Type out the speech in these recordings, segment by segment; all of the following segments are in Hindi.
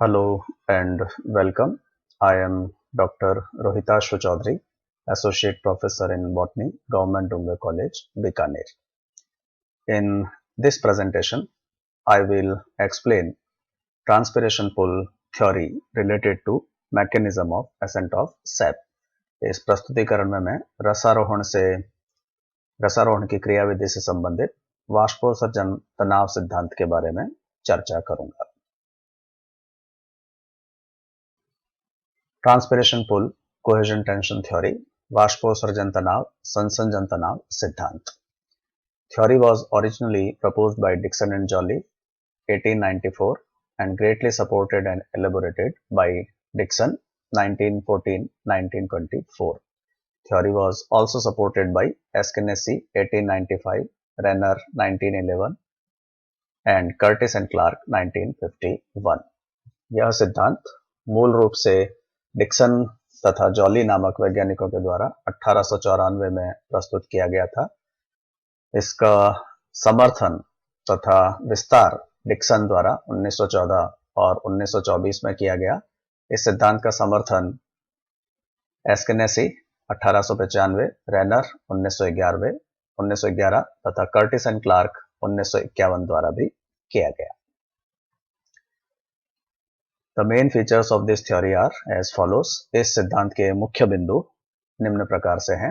Hello and welcome. I am Dr. Rohitashu Chaudhary, Associate Professor in Botany, Government Dunga College, Bikaner. In this presentation, I will explain transpiration pull theory related to mechanism of ascent of sap. इस प्रस्तुतिकरण में मैं रसारोहण की क्रियाविधि से संबंधित वाष्पोत्सर्जन तनाव सिद्धांत के बारे में चर्चा करूंगा। Transpiration pull cohesion tension theory, वाष्पोत्सर्जन तनाव संसंजन तनाव सिद्धांत। Theory was originally proposed by Dickson and Joly 1894 and greatly supported and elaborated by Dickson 1914-1924. Theory was also supported by Ashkenazi 1895, Renner 1911 and Curtis and Clark 1951. यह सिद्धांत मूल रूप से डिक्सन तथा जॉली नामक वैज्ञानिकों के द्वारा 1894 में प्रस्तुत किया गया था। इसका समर्थन तथा विस्तार डिक्सन द्वारा 1914 और 1924 में किया गया। इस सिद्धांत का समर्थन एस्केनेसी 1895, रैनर 1911 तथा कर्टिस एंड क्लार्क 1951 द्वारा भी किया गया। The main features of this theory are as follows. इस सिद्धांत के मुख्य बिंदु निम्न प्रकार से हैं।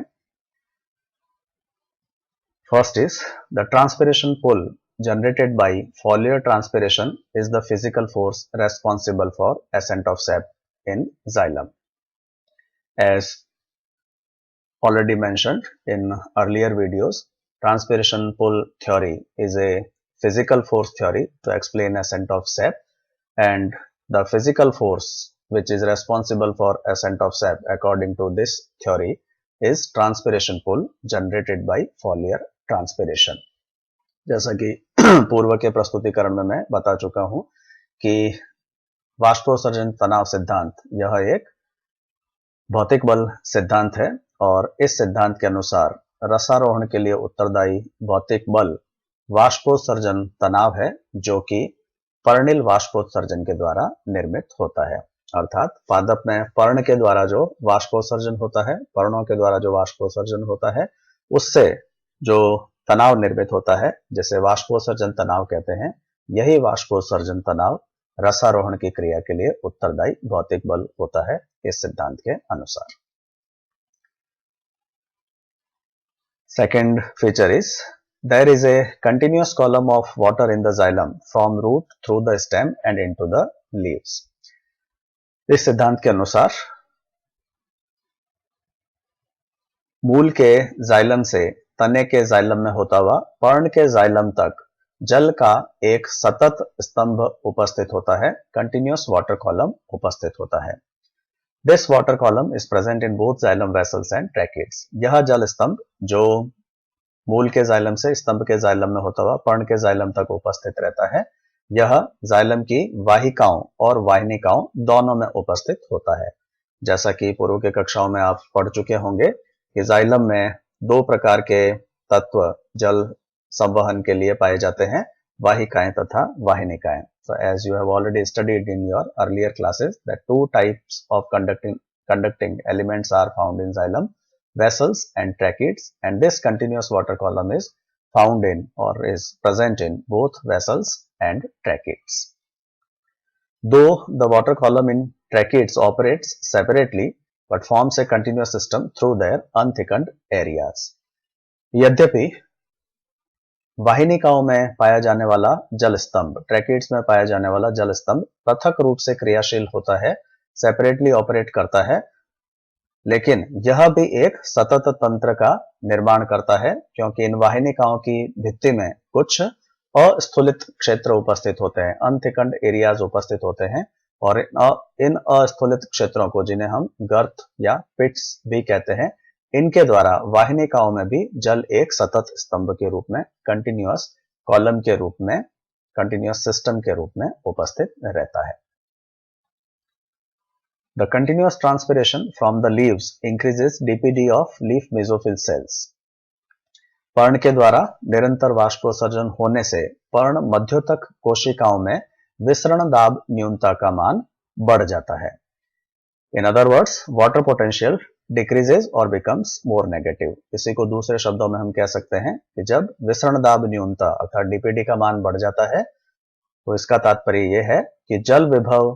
First is the transpiration pull generated by foliar transpiration is the physical force responsible for ascent of sap in xylem. As already mentioned in earlier videos, transpiration pull theory is a physical force theory to explain ascent of sap, and the physical force which is responsible for ascent of sap according to this theory is transpiration pull generated by foliar transpiration. जैसा कि पूर्व के प्रस्तुतिकरण में मैं बता चुका हूं कि वाष्पोत्सर्जन तनाव सिद्धांत यह एक भौतिक बल सिद्धांत है और इस सिद्धांत के अनुसार रसारोहण के लिए उत्तरदायी भौतिक बल वाष्पोत्सर्जन तनाव है, जो कि पर्णिल वाष्पोत्सर्जन के द्वारा निर्मित होता है। अर्थात पादप में पर्ण के द्वारा जो वाष्पोत्सर्जन होता है, पर्णों के द्वारा जो वाष्पोत्सर्जन होता है, उससे जो तनाव निर्मित होता है, जिसे वाष्पोत्सर्जन तनाव कहते हैं, यही वाष्पोत्सर्जन तनाव रसारोहण की क्रिया के लिए उत्तरदायी भौतिक बल होता है इस सिद्धांत के अनुसार। Second feature is there is a continuous column of water in the xylem from root through the stem and into the leaves. इस सिद्धांत के अनुसार मूल के जाइलम से तने के जाइलम में होता हुआ पर्ण के जाइलम तक जल का एक सतत स्तंभ उपस्थित होता है, कंटिन्यूअस वाटर कॉलम उपस्थित होता है। This water column is present in both xylem vessels and tracheids. यह जल स्तंभ जो मूल के जाइलम से स्तंभ के जाइलम में होता हुआ पर्ण के जाइलम तक उपस्थित रहता है, यह जाइलम की वाहिकाओं और वाहिनिकाओं दोनों में उपस्थित होता है। जैसा कि पूर्व के कक्षाओं में आप पढ़ चुके होंगे कि जाइलम में दो प्रकार के तत्व जल संवहन के लिए पाए जाते हैं, वाहिकाएं तथा वाहिनिकाएं। So as you have already studied in your earlier classes that two types of conducting elements are found in xylem, vessels and tracheids, and this continuous water column is found in or is present in both vessels and tracheids. Though the water column in tracheids operates separately but forms a continuous system through their unthickened areas. यद्यपि वाहिनिकाओं में पाया जाने वाला जल स्तंभ, ट्रैकिड्स में पाया जाने वाला जल स्तंभ पृथक रूप से क्रियाशील होता है, सेपरेटली ऑपरेट करता है, लेकिन यह भी एक सतत तंत्र का निर्माण करता है, क्योंकि इन वाहिनिकाओं की भित्ति में कुछ अस्थूलित क्षेत्र उपस्थित होते हैं, अनथिकन्ड एरियाज उपस्थित होते हैं, और इन अस्थूलित क्षेत्रों को, जिन्हें हम गर्त या पिट्स भी कहते हैं, इनके द्वारा वाहिनिकाओं में भी जल एक सतत स्तंभ के रूप में, कंटिन्यूअस कॉलम के रूप में, कंटिन्यूअस सिस्टम के रूप में उपस्थित रहता है। The continuous transpiration from the leaves increases DPD of leaf mesophyll cells. पर्ण के द्वारा निरंतर वाष्पोत्सर्जन होने से पर्ण मध्योतक कोशिकाओं में विसरण दाब न्यूनता का मान बढ़ जाता है। In other words, water potential decreases और बिकम्स मोर नेगेटिव। इसी को दूसरे शब्दों में हम कह सकते हैं कि जब विसरण दाब न्यूनता अर्थात डीपीडी का मान बढ़ जाता है तो इसका तात्पर्य यह है कि जल विभव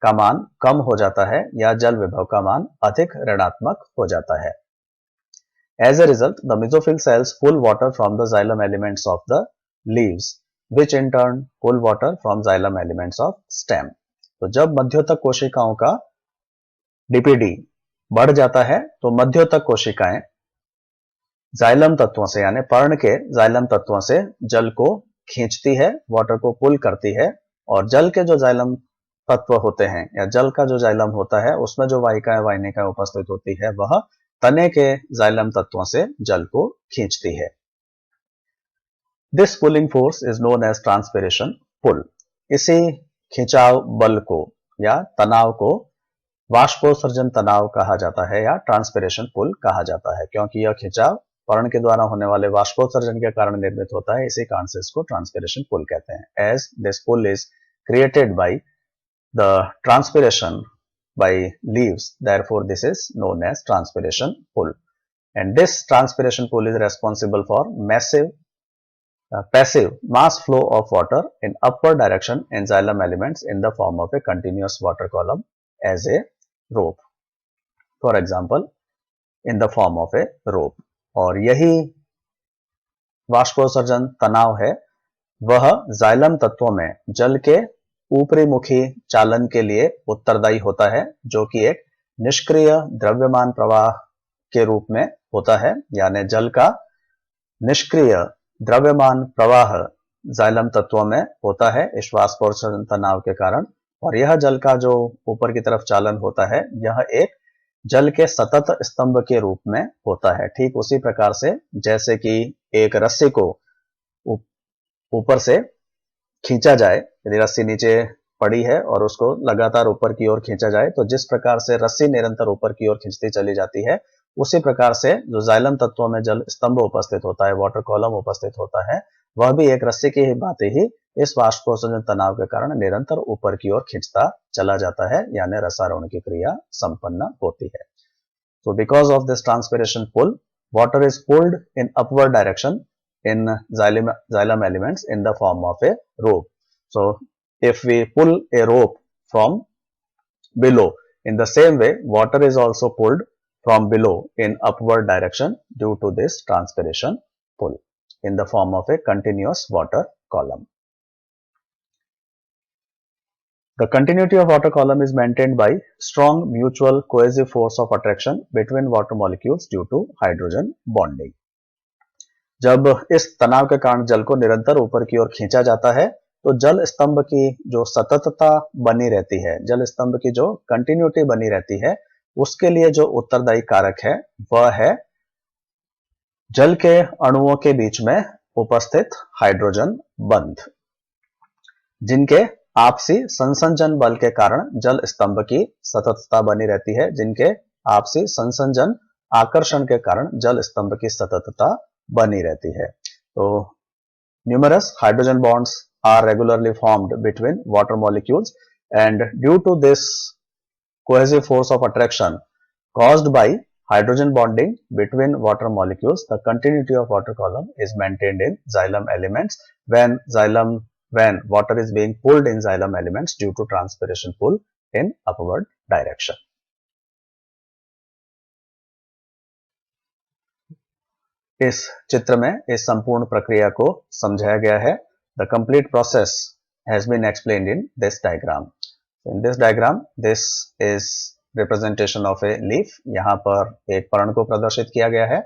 का मान कम हो जाता है या जल विभव का मान अधिक ऋणात्मक हो जाता है। As a result, the mesophyll cells pull water from the xylem elements of the leaves, which in turn pull water from xylem elements of stem. तो जब मध्योतक कोशिकाओं का डीपीडी बढ़ जाता है तो मध्योतक कोशिकाएं जाइलम तत्वों से यानी पर्ण के जाइलम तत्वों से जल को खींचती है, वाटर को पुल करती है, और जल के जो जाइलम तत्व होते हैं या जल का जो जाइलम होता है उसमें जो वाहिकाएं वाहिनिकाएं उपस्थित होती है वह तने के जाइलम तत्वों से जल को खींचती है। This pulling force is known as transpiration pull. इसी खिंचाव बल को या तनाव को वाष्पोत्सर्जन तनाव कहा जाता है या ट्रांसपिरेशन पुल कहा जाता है, क्योंकि यह खिंचाव पर्ण के द्वारा होने वाले वाष्पोत्सर्जन के कारण निर्मित होता है। इसी कारण से इसको ट्रांसपिरेशन पुल कहते हैं। As this pull is created by the transpiration by leaves, therefore this is known as transpiration pull, and this transpiration pull is responsible for passive mass flow of water in upward direction in xylem elements in the form of a continuous water column as a rope, for example in the form of a rope। और यही वाष्पोत्सर्जन तनाव है वह जाइलम तत्वों में जल के ऊपरी मुखी चालन के लिए उत्तरदायी होता है, जो कि एक निष्क्रिय द्रव्यमान प्रवाह के रूप में होता है, यानी जल का निष्क्रिय द्रव्यमान प्रवाह जाइलम तत्वों में होता है इस वाष्पोत्सर्जन तनाव के कारण। और यह जल का जो ऊपर की तरफ चालन होता है यह एक जल के सतत स्तंभ के रूप में होता है। ठीक उसी प्रकार से जैसे कि एक रस्सी को ऊपर से खींचा जाए, यदि रस्सी नीचे पड़ी है और उसको लगातार ऊपर की ओर खींचा जाए तो जिस प्रकार से रस्सी निरंतर ऊपर की ओर खींचती चली जाती है, उसी प्रकार से जो जाइलम तत्वों में जल स्तंभ उपस्थित होता है, वाटर कॉलम उपस्थित होता है, वह भी एक रस्सी की ही बात ही इस वाष्पोत्सर्जन तनाव के कारण निरंतर ऊपर की ओर खींचता चला जाता है, यानी रसारोहण की क्रिया संपन्न होती है। So because of this transpiration pull, water is pulled in upward direction in xylem elements in the form of a rope. So if we pull a rope from below, in the same way water is also pulled from below in upward direction due to this transpiration pull in the form of a continuous water column. The continuity of water column is maintained by strong mutual cohesive force of attraction between water molecules due to hydrogen bonding. जब इस तनाव के कारण जल को निरंतर ऊपर की ओर खींचा जाता है तो जल स्तंभ की जो सततता बनी रहती है, जल स्तंभ की जो कंटिन्यूटी बनी रहती है, उसके लिए जो उत्तरदायी कारक है वह है जल के अणुओं के बीच में उपस्थित हाइड्रोजन बंध, जिनके आपसी संसंजन बल के कारण जल स्तंभ की सततता बनी रहती है, जिनके आपसी संसंजन आकर्षण के कारण जल स्तंभ की सततता बनी रहती है। तो numerous hydrogen bonds are regularly formed between water molecules, and due to this cohesive force of attraction caused by hydrogen bonding between water molecules, the continuity of water column is maintained in xylem elements when water is being pulled in xylem elements due to transpiration pull in upward direction. इस चित्र में इस संपूर्ण प्रक्रिया को समझाया गया है। The complete process has been explained in this diagram. In this diagram, this is representation of a leaf. यहाँ पर एक पर्ण को प्रदर्शित किया गया है।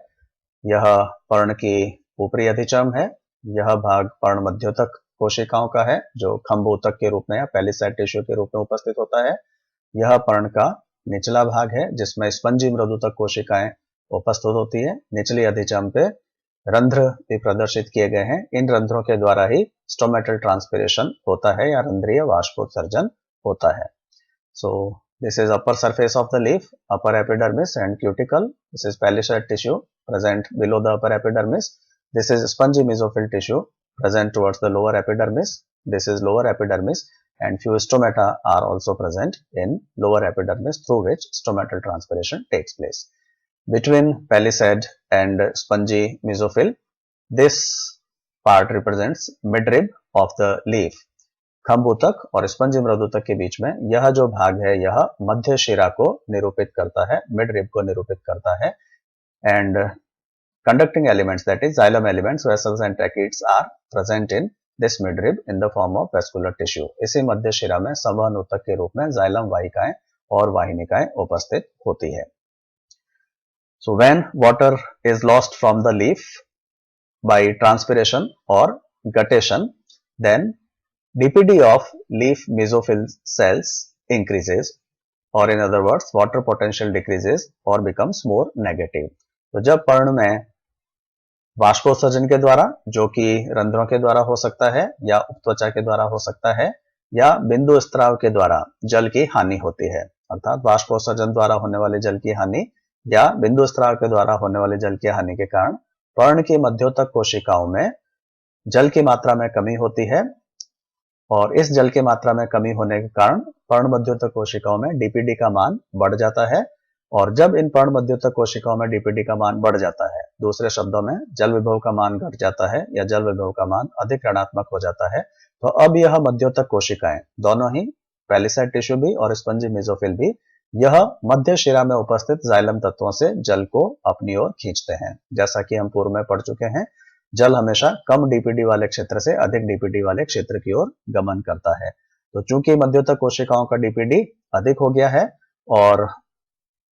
यह पर्ण की ऊपरी अधिचम है। यह भाग पर्ण मध्योतक कोशिकाओं का है जो खंभ ऊतक के रूप में या पैलिसाइड टिश्यू के रूप में उपस्थित होता है। यह पर्ण का निचला भाग है जिसमें स्पंजी मृदुतक कोशिकाएं उपस्थित होती है। निचली अधिचम पे रंध्र भी प्रदर्शित किए गए हैं। इन रंध्रों के द्वारा ही स्टोमेटल ट्रांसपिरेशन होता है या रंध्रीय वाष्पोत्सर्जन होता है। So this is upper surface of the leaf, upper epidermis and cuticle. This is palisade tissue present below the upper epidermis. This is spongy mesophyll tissue present towards the lower epidermis. This is lower epidermis, and few stomata are also present in lower epidermis through which stomatal transpiration takes place. Between palisade and spongy mesophyll, this part represents midrib of the leaf. खंभ ऊतक और स्पंजी मृदुतक के बीच में यह जो भाग है यह मध्य शिरा को निरूपित करता है, मिड रिब को निरूपित करता है. And conducting elements, that is xylem elements, vessels and tracheids are present in this midrib in the form of vascular tissue. इसी मध्य शिरा में संवहन ऊतक के रूप में xylem वाहिकाएं और वाहिनिकाएं उपस्थित होती है. So when water is lost from the leaf by transpiration or guttation, then DPD of leaf mesophyll cells increases, or in other words water potential decreases or becomes more negative. तो जब पर्ण में वाष्पोत्सर्जन के द्वारा, जो कि रंध्रों के द्वारा हो सकता है या उपत्वचा के द्वारा हो सकता है या बिंदु स्त्राव के द्वारा जल की हानि होती है, अर्थात वाष्पोत्सर्जन द्वारा होने वाले जल की हानि या बिंदु स्त्राव के द्वारा होने वाले जल की हानि के कारण पर्ण की मध्योतक कोशिकाओं में जल की मात्रा में कमी होती है, और इस जल की मात्रा में कमी होने के कारण पर्ण मध्योतक कोशिकाओं में डीपीडी का मान बढ़ जाता है. और जब इन पर्ण मध्योतक कोशिकाओं में डीपीडी का मान बढ़ जाता है, दूसरे शब्दों में जल विभव का मान घट जाता है या जल विभव का मान अधिक ऋणात्मक हो जाता है, तो अब यह मध्योतक कोशिकाएं दोनों ही, पैलिसाइड टिश्यू भी और स्पंजी मेसोफिल भी, यह मध्य शिरा में उपस्थित जाइलम तत्वों से जल को अपनी ओर खींचते हैं. जैसा कि हम पूर्व में पढ़ चुके हैं, जल हमेशा कम डीपीडी वाले क्षेत्र से अधिक डीपीडी वाले क्षेत्र की ओर गमन करता है. तो चूंकि मध्योतक कोशिकाओं का डीपीडी अधिक हो गया है और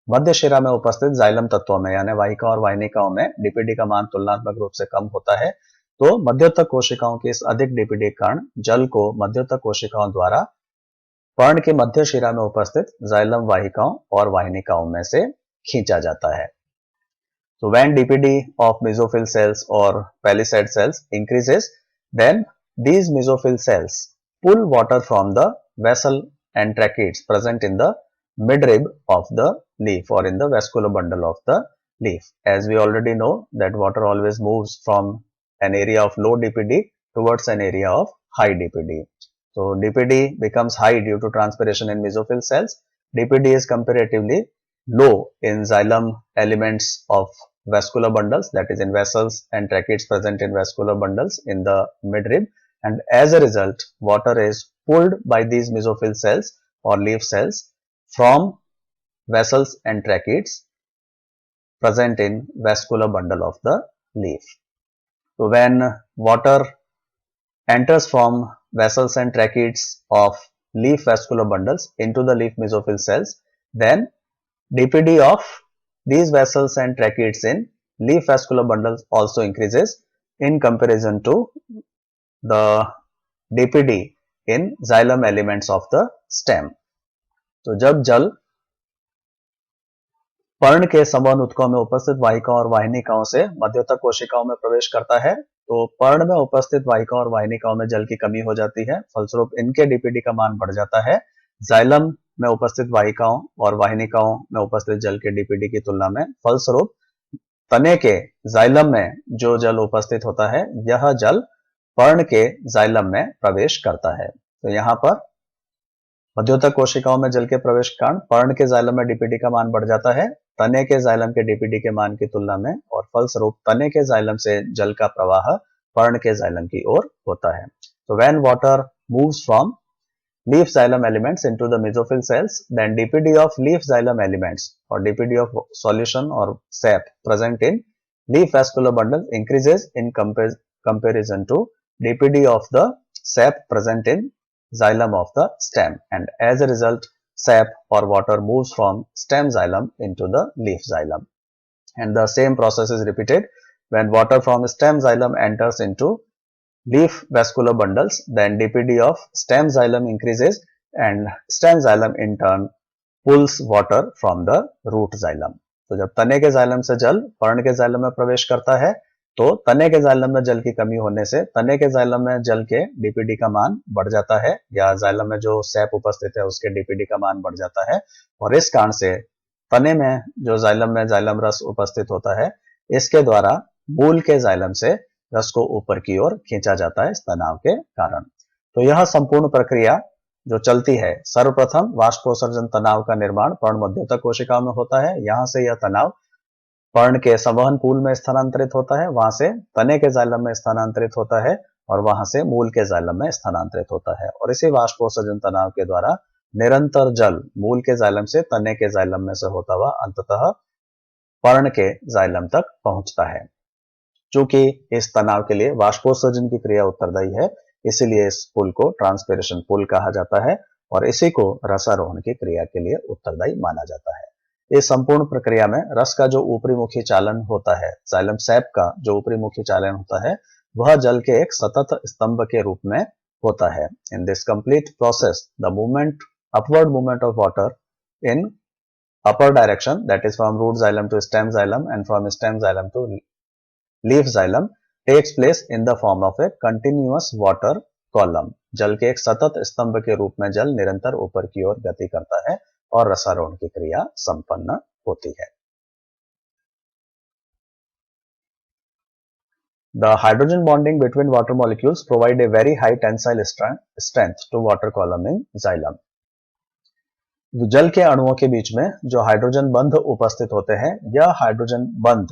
मध्य शिरा में उपस्थित जाइलम तत्वों में यानी वाहिका और वाहिनिकाओं में डीपीडी का मान तुलनात्मक रूप से कम होता है, तो मध्योतक कोशिकाओं के इस अधिक डीपीडी के कारण जल को मध्योतक कोशिकाओं द्वारा पर्ण के मध्य शिरा में उपस्थित जाइलम वाहिकाओं और वाहिनिकाओं में से खींचा जाता है. So when DPD of mesophyll cells or palisade cells increases, then these mesophyll cells pull water from the vessel and tracheids present in the midrib of the leaf or in the vascular bundle of the leaf. As we already know that water always moves from an area of low DPD towards an area of high DPD. So DPD becomes high due to transpiration in mesophyll cells. DPD is comparatively low in xylem elements of vascular bundles, that is in vessels and tracheids present in vascular bundles in the midrib, and as a result water is pulled by these mesophyll cells or leaf cells from vessels and tracheids present in vascular bundle of the leaf. So when water enters from vessels and tracheids of leaf vascular bundles into the leaf mesophyll cells, then DPD of these vessels and tracheids in leaf vascular bundles also increases in comparison to the DPD in xylem elements of the stem. तो जब जल पर्ण के संवहन ऊतकों में उपस्थित वाहिकाओं और वाहिनिकाओं से मध्योतक कोशिकाओं में प्रवेश करता है, तो पर्ण में उपस्थित वाहिकाओं और वाहिनिकाओं में जल की कमी हो जाती है, फलस्वरूप इनके डीपीडी का मान बढ़ जाता है. जाइलम में उपस्थित वाहिकाओं और वाहिनिकाओं में उपस्थित जल के डीपीडी की तुलना में फलस्वरूप तने के जाइलम में जो जल उपस्थित होता है, यह जल पर्ण के जाइलम में प्रवेश करता है. तो यहाँ पर मध्योतक कोशिकाओं में जल के प्रवेश के कारण पर्ण के जाइलम में डीपीडी का मान बढ़ जाता है तने के जाइलम के डीपीडी के मान की तुलना में, और फलस्वरूप तने के जाइलम से जल का प्रवाह पर्ण के जाइलम की ओर होता है. तो when water moves from leaf xylem elements into the mesophyll cells, then DPD of leaf xylem elements or DPD of solution or sap present in leaf vascular bundle increases in comparison to DPD of the sap present in xylem of the stem, and as a result sap or water moves from stem xylem into the leaf xylem. And the same process is repeated when water from stem xylem enters into leaf vascular bundles, then DPD of stem xylem increases and stem xylem in turn pulls water from the root xylem. तो जब तने के जाइलम से जल पर्ण के जाइलम में प्रवेश करता है, तो तने के जाइलम में जल की कमी होने से तने के जाइलम में जल के डीपीडी का मान बढ़ जाता है, या जाइलम में जो सैप उपस्थित है उसके डीपीडी का मान बढ़ जाता है, और इस कारण से तने में जो जाइलम में जाइलम रस उपस्थित होता है, इसके द्वारा मूल के जाइलम से रस को ऊपर की ओर खींचा जाता है इस तनाव के कारण. तो यह संपूर्ण प्रक्रिया जो चलती है, सर्वप्रथम वाष्पोत्सर्जन तनाव का निर्माण पर्णमध्योतक कोशिकाओं में होता है। यहाँ से यह तनाव पर्ण के संवहन पूल में स्थानांतरित होता है, वहां से तने के जाइलम में स्थानांतरित होता है और वहां से मूल के जाइलम में स्थानांतरित होता है। और इसी वाष्पोत्सर्जन तनाव के द्वारा निरंतर जल मूल के जाइलम से तने के जाइलम में से होता हुआ अंततः पर्ण के जाइलम तक पहुंचता है। चूंकि इस तनाव के लिए वाष्पोत्सर्जन की क्रिया उत्तरदायी है, इसीलिए इस पुल को ट्रांसपिरेशन पुल कहा जाता है और इसी को रसारोहण की क्रिया के लिए उत्तरदायी माना जाता है। इस संपूर्ण प्रक्रिया में रस का जो ऊपरी मुखी चालन होता है, जाइलम सैप का जो ऊपरी मुखी चालन होता है, वह जल के एक सतत स्तंभ के रूप में होता है। In this complete process the movement upward movement of water in upper direction, that is from root xylem to stem xylem and from stem xylem to leaf xylem, takes place in the form of a continuous water column. जल के एक सतत स्तंभ के रूप में जल निरंतर ऊपर की ओर गति करता है और रसारोहण की क्रिया संपन्न होती है। The hydrogen bonding between water molecules provide a very high tensile strength to water column in xylem. जल के अणुओं के बीच में जो हाइड्रोजन बंध उपस्थित होते हैं, यह हाइड्रोजन बंध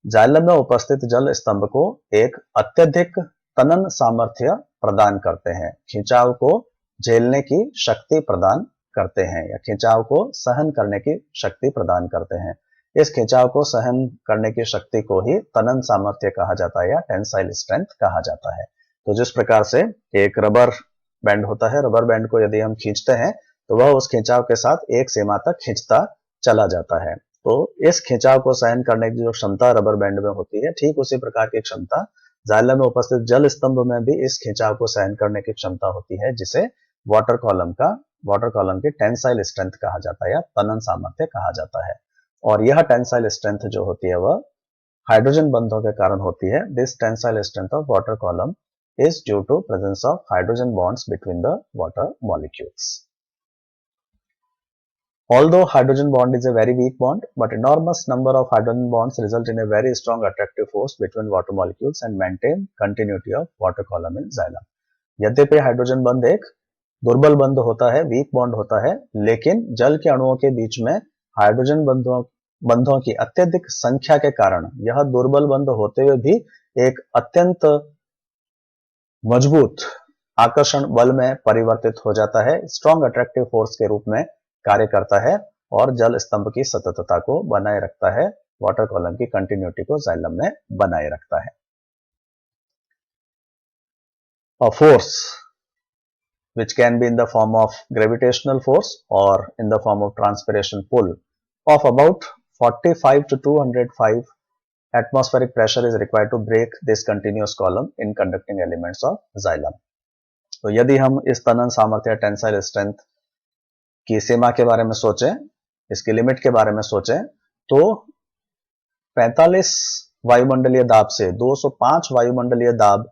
जाइलम में उपस्थित जल स्तंभ को एक अत्यधिक तनन सामर्थ्य प्रदान करते हैं, खिंचाव को झेलने की शक्ति प्रदान करते हैं या खिंचाव को सहन करने की शक्ति प्रदान करते हैं। इस खिंचाव को सहन करने की शक्ति को ही तनन सामर्थ्य कहा जाता है या टेंसाइल स्ट्रेंथ कहा जाता है। तो जिस प्रकार से एक रबर बैंड होता है, रबर बैंड को यदि हम खींचते हैं तो वह उस खिंचाव के साथ एक सीमा तक खींचता चला जाता है। तो इस खिंचाव को सहन करने की जो क्षमता रबर बैंड में होती है, ठीक उसी प्रकार की क्षमता जाइलम में उपस्थित जल स्तंभ में भी इस खिंचाव को सहन करने की क्षमता होती है, जिसे वाटर कॉलम की टेंसाइल स्ट्रेंथ कहा जाता है या तनन सामर्थ्य कहा जाता है। और यह टेंसाइल स्ट्रेंथ जो होती है वह हाइड्रोजन बंधों के कारण होती है। This tensile strength of water column is due to presence of hydrogen bonds between the water molecules. Although hydrogen bond is a very weak bond, but enormous number of hydrogen bonds result in a very strong attractive force between water molecules and maintain continuity of water column in xylem. यद्यपि हाइड्रोजन बंध एक दुर्बल बंध होता है, वीक बॉन्ड होता है, लेकिन जल के अणुओं के बीच में हाइड्रोजन बंधों की अत्यधिक संख्या के कारण यह दुर्बल बंध होते हुए भी एक अत्यंत मजबूत आकर्षण बल में परिवर्तित हो जाता है, स्ट्रॉन्ग अट्रैक्टिव फोर्स के रूप में कार्य करता है और जल स्तंभ की सततता को बनाए रखता है, वाटर कॉलम की कंटिन्यूटी को जाइलम में बनाए रखता है। A force which can be in the form of gravitational force or in the form of transpiration pull of about 45 to 205 atmospheric pressure is required to break this continuous column in conducting elements of xylem. तो यदि हम इस तनन सामर्थ्य टेंसाइल स्ट्रेंथ की सीमा के बारे में सोचें, इसकी लिमिट के बारे में सोचें, तो 45 वायुमंडलीय दाब से 205 वायुमंडलीय दाब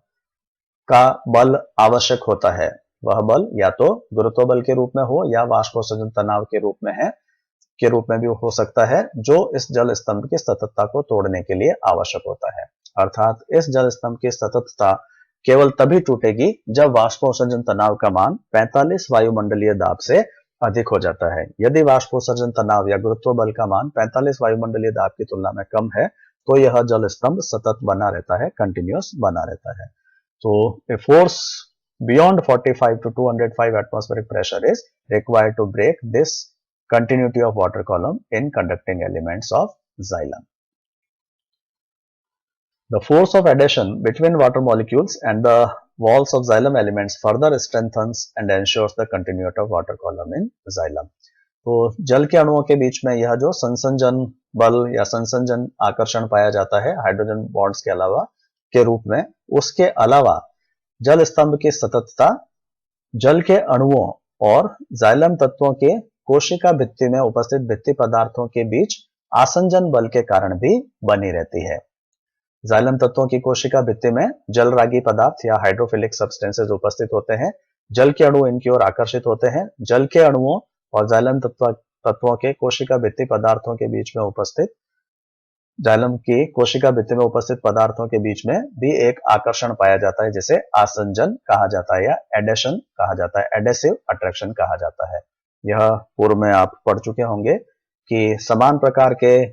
का बल आवश्यक होता है। वह बल या तो गुरुत्व बल के रूप में हो या वाष्पोत्सर्जन तनाव के रूप में भी हो सकता है, जो इस जल स्तंभ की सततता को तोड़ने के लिए आवश्यक होता है। अर्थात इस जल स्तंभ की सततता केवल तभी टूटेगी जब वाष्पोत्सर्जन तनाव का मान 45 वायुमंडलीय दाब से अधिक हो जाता है। यदि वाष्पोत्सर्जन तनाव या गुरुत्व बल का मान 45 वायुमंडलीय दाब की तुलना में कम है, तो यह जल स्तंभ सतत बना रहता है, कंटिन्यूअस बना रहता है। तो a force beyond 45 to 205 atmospheric pressure is required to break this continuity of water column in conducting elements of xylem. The force of adhesion between water molecules and the walls of xylem elements further strengthens and ensures the continuity of water column in xylem. तो जल के अणुओं के बीच में यह जो संसंजन बल या संसंजन आकर्षण पाया जाता है हाइड्रोजन बॉन्ड्स के अलावा के रूप में, उसके अलावा जल स्तंभ की सततता जल के अणुओं और जाइलम तत्वों के कोशिका भित्ति में उपस्थित भित्ति पदार्थों के बीच आसंजन बल के कारण भी बनी रहती है। जाइलम तत्वों की कोशिका भित्ति में जलरागी पदार्थ या हाइड्रोफिलिक सब्सटेंसेस उपस्थित होते हैं। जल के अणु इनकी ओर आकर्षित होते हैं। जल के अणुओं और जाइलम तत्वों के कोशिका भित्ति पदार्थों के बीच में उपस्थित जाइलम की कोशिका भित्ति में उपस्थित पदार्थों के बीच में भी एक आकर्षण पाया जाता है जिसे आसंजन कहा जाता है या एडेशन कहा जाता है, एडेसिव अट्रैक्शन कहा जाता है। यह पूर्व में आप पढ़ चुके होंगे कि समान प्रकार के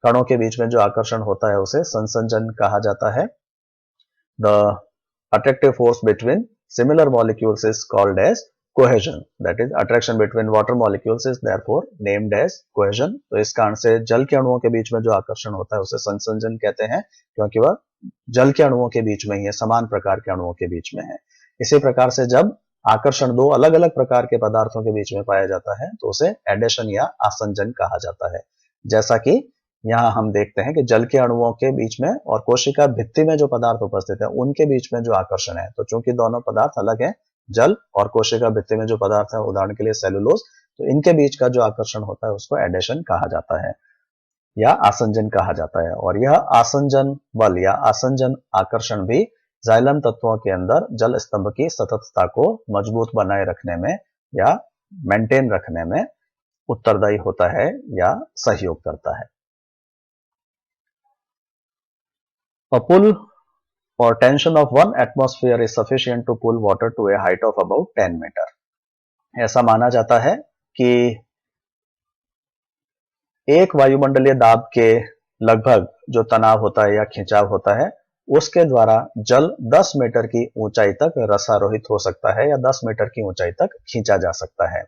कणों के बीच में जो आकर्षण होता है उसे संसंजन कहा जाता है। The attractive force between similar molecules is called as cohesion, that is attraction between water molecules is therefore named as cohesion। तो इस कारण से जल के अणुओं के बीच में जो आकर्षण होता है उसे संसंजन कहते हैं, क्योंकि वह जल के अणुओं के बीच में ही है, समान प्रकार के अणुओं के बीच में है। इसी प्रकार से जब आकर्षण दो अलग अलग प्रकार के पदार्थों के बीच में पाया जाता है तो उसे एडेशन या आसंजन कहा जाता है। जैसा कि यहाँ हम देखते हैं कि जल के अणुओं के बीच में और कोशिका भित्ति में जो पदार्थ उपस्थित है उनके बीच में जो आकर्षण है, तो चूंकि दोनों पदार्थ अलग है, जल और कोशिका भित्ति में जो पदार्थ है उदाहरण के लिए सेलुलोज, तो इनके बीच का जो आकर्षण होता है उसको एडेशन कहा जाता है या आसंजन कहा जाता है। और यह आसंजन बल या आसंजन आकर्षण भी जाइलम तत्वों के अंदर जल स्तंभ की सततता को मजबूत बनाए रखने में या मेंटेन रखने में उत्तरदायी होता है या सहयोग करता है। A pull or tension of 1 atmosphere is sufficient to pull water to a height of about 10 metre. ऐसा माना जाता है कि एक वायुमंडलीय दाब के लगभग जो तनाव होता है या खिंचाव होता है उसके द्वारा जल 10 मीटर की ऊंचाई तक रसारोहित हो सकता है या 10 मीटर की ऊंचाई तक खींचा जा सकता है।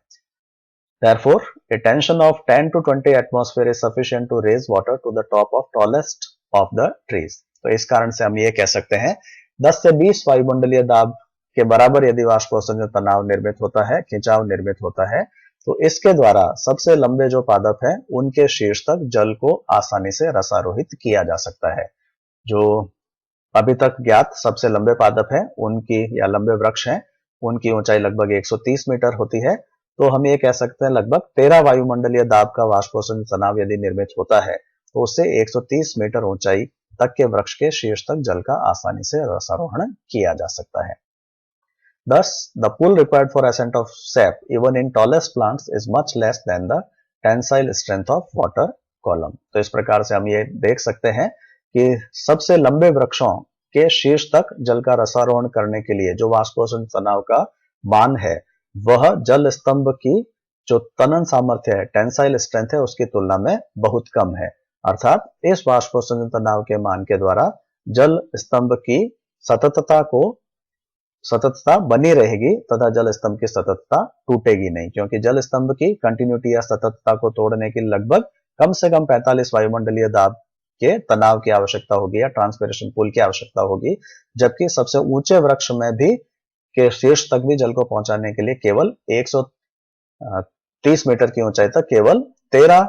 Therefore, a tension of 10 to 20 atmosphere is sufficient to raise water to the top of tallest of the trees। तो इस कारण से हम ये कह सकते हैं 10 से 20 वायुमंडलीय दाब के बराबर यदि वाष्पोत्सर्जन तनाव निर्मित होता है, खिंचाव निर्मित होता है, तो इसके द्वारा सबसे लंबे जो पादप है उनके शीर्ष तक जल को आसानी से रसारोहित किया जा सकता है। जो अभी तक ज्ञात सबसे लंबे पादप है उनकी या लंबे वृक्ष हैं उनकी ऊंचाई लगभग 130 मीटर होती है। तो हम ये कह सकते हैं लगभग 13 वायुमंडलीय दाब का वाष्पोत्सर्जन तनाव यदि निर्मित होता है तो उससे 130 मीटर ऊंचाई तक के वृक्ष के शीर्ष तक जल का आसानी से रसारोहण किया जा सकता है। Thus, the pull required for ascent of sap even in tallest plants is much less than the tensile strength of water column। तो इस प्रकार से हम ये देख सकते हैं कि सबसे लंबे वृक्षों के शीर्ष तक जल का रसारोहण करने के लिए जो वाष्पोत्सर्जन तनाव का मान है वह जल स्तंभ की जो तनन सामर्थ्य है, टेंसाइल स्ट्रेंथ है, उसकी तुलना में बहुत कम है। अर्थात इस वाष्पोत्सर्जन तनाव के मान के द्वारा जल स्तंभ की सततता बनी रहेगी तथा जल स्तंभ की सततता टूटेगी नहीं, क्योंकि जल स्तंभ की कंटिन्यूटी या सततता को तोड़ने के लगभग कम से कम 45 वायुमंडलीय दाब के तनाव की आवश्यकता होगी या ट्रांसपिरेशन पुल की आवश्यकता होगी, जबकि सबसे ऊंचे वृक्ष में भी के शीर्ष तक भी जल को पहुंचाने के लिए केवल 130 मीटर की ऊंचाई तक केवल 13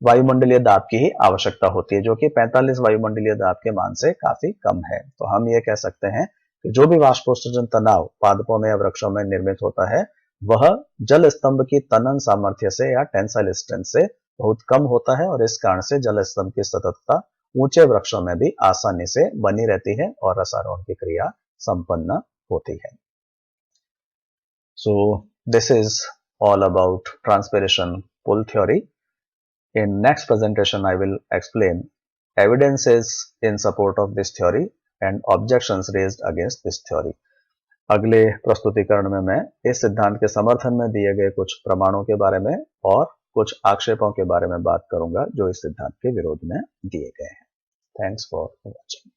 वायुमंडलीय दाब की ही आवश्यकता होती है, जो कि 45 वायुमंडलीय दाब के मान से काफी कम है। तो हम ये कह सकते हैं कि जो भी वाष्पोत्सर्जन तनाव पादपों में या वृक्षों में निर्मित होता है वह जल स्तंभ की तनन सामर्थ्य से या टेंसाइल स्ट्रेंथ से बहुत कम होता है और इस कारण से जल स्तंभ की सततता ऊंचे वृक्षों में भी आसानी से बनी रहती है और रसारोहण की क्रिया संपन्न होती है। So this is all about transpiration pull theory। In next presentation I will explain evidences in support of this theory and objections raised against this theory। अगले प्रस्तुतिकरण में मैं इस सिद्धांत के समर्थन में दिए गए कुछ प्रमाणों के बारे में और कुछ आक्षेपों के बारे में बात करूंगा जो इस सिद्धांत के विरोध में दिए गए हैं। Thanks for watching.